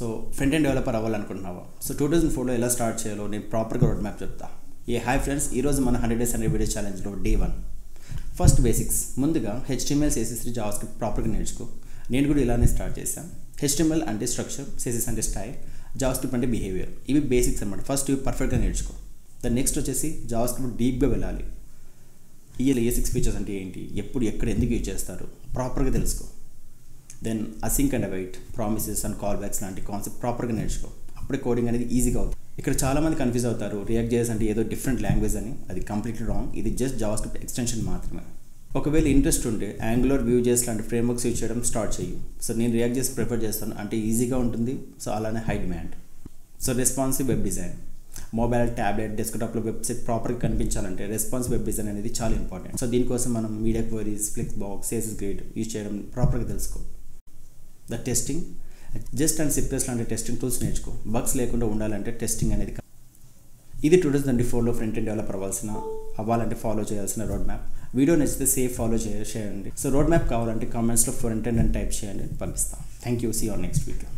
So front end developer అవ్వాలనుకుంటున్నావా? So 2004లో ఎలా స్టార్ట్ చేయాలో నేను ప్రాపర్గా రోడ్ మ్యాప్ చెప్తా. హాయ్ ఫ్రెండ్స్, ఈరోజు మన 100 days 100 videos ఛాలెంజ్లో డే 1. First basics. ముందుగా HTML CSS జావాస్క్రిప్ట్ ప్రాపర్గా నేర్చుకో. నేను కూడా ఇలానే స్టార్ట్ చేశాను. HTML అంటే స్ట్రక్చర్, CSS అంటే స్టైల్, జావాస్క్రిప్ట్ అంటే బిహేవియర్. ఇవి బేసిక్స్ అనమాట. ఫస్ట్ ఇవి పర్ఫెక్ట్గా నేర్చుకో. దాని నెక్స్ట్ వచ్చేసి జావాస్క్రిప్ట్ డీప్గా వెళ్ళాలి. ES6 ఫీచర్స్ అంటే ఏంటి, ఎప్పుడు ఎక్కడ ఎందుకు యూజ్ చేస్తారు ప్రాపర్గా తెలుసుకో. Then async and await, promises and callbacks లాంటి కాన్సెప్ట్ ప్రాపర్గా నేర్చుకో. అప్పుడే కోడింగ్ అనేది ఈజీగా అవుతుంది. ఇక్కడ చాలామంది కన్ఫ్యూజ్ అవుతారు, రియాక్ట్ జేఎస్ అంటే ఏదో డిఫరెంట్ లాంగ్వేజ్ అని. అది కంప్లీట్లీ రాంగ్. ఇది జస్ట్ జావాస్క్రిప్ట్ ఎక్స్టెన్షన్ మాత్రమే. ఒకవేళ ఇంట్రెస్ట్ ఉంటే యాంగులర్, Vue.js లాంటి ఫ్రేమ్వర్క్స్ యూజ్ చేయడం స్టార్ట్ చేయు. సో నేను రియాక్ట్ జేఎస్ ప్రిఫర్ చేస్తాను, అంటే ఈజీగా ఉంటుంది. సో అలానే high demand. So responsive web design, mobile, tablet, డెస్క్టాప్లో వెబ్సైట్ ప్రాపర్గా కనిపించాలంటే రెస్పాన్సివ్ వెబ్ డిజైన్ అనేది చాలా ఇంపార్టెంట్. సో దీనికోసం మనం media queries, flexbox, CSS grid use చేయడం ప్రాపర్గా తెలుసుకో. The testing, Jest and Cypress లాంటి టెస్టింగ్ టూల్స్ నేర్చుకో. బగ్స్ లేకుండా ఉండాలంటే టెస్టింగ్ అనేది. ఇది 2024లో ఫ్రంట్ ఎండ్ డెవలపర్ అవ్వాలంటే ఫాలో చేయాల్సిన రోడ్ మ్యాప్. వీడియో నచ్చితే సేఫ్ ఫాలో చేయండి. సో రోడ్ మ్యాప్ కావాలంటే కామెంట్స్లో ఫ్రంట్ ఎండ్ అని టైప్ చేయండి, పంపిస్తాను. Thank you. See on next video.